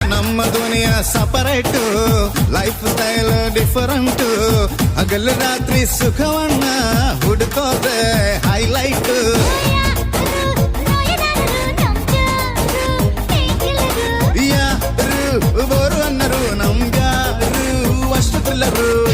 ನಮ್ಮ ದುನಿಯಾ separate, life style different. ಹಗಲು ರಾತ್ರಿ ಸುಖವನ್ನ ಹುಡುಕೋದೆ ಹೈಲೈಟ್. ಯಾರು ಬೋರು ಅನ್ನರು ನಮ್ಗ್ಯಾರು ಅಷ್ಟು ತ್ರಿಲ್ಲರು.